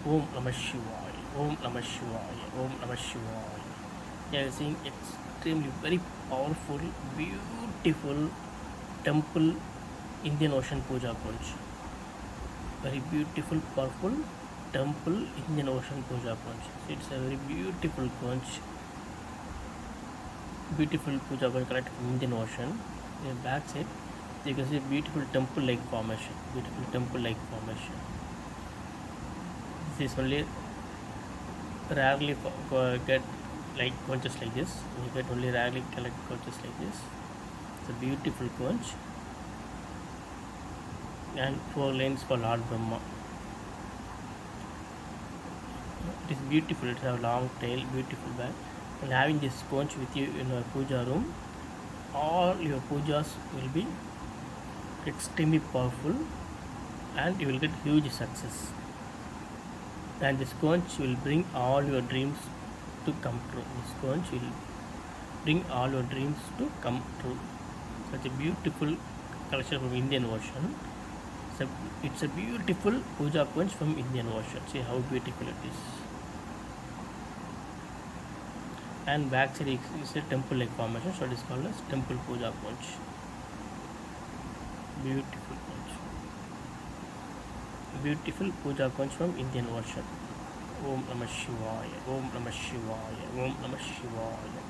Om Namah Shivaya, Om Namah Shivaya, Om Namah Shivaya. Yeah, you're seeing extremely very powerful, beautiful temple Indian Ocean Puja Conch. Very beautiful, powerful temple Indian Ocean Puja Conch. It's a very beautiful conch, beautiful puja conch collected from Indian Ocean. In the back side, you can see a beautiful temple-like formation. Beautiful temple-like formation. This is only rarely get like conches like this. You get only rarely collect conches like this. It's a beautiful conch and 4 lanes for Lord Brahma. It is beautiful. It has a long tail, beautiful back. And having this conch with you in your puja room, all your pujas will be extremely powerful and you will get huge success. And this conch will bring all your dreams to come true. This conch will bring all your dreams to come true. Such a beautiful collection from Indian Ocean. It's a beautiful puja conch from Indian Ocean. See how beautiful it is. And backside is a temple like formation, so it is called as temple puja conch. Beautiful conch. Beautiful puja conch from Indian Ocean. Om Namah Shivaya, Om Namah Shivaya, Om Namah Shivaya.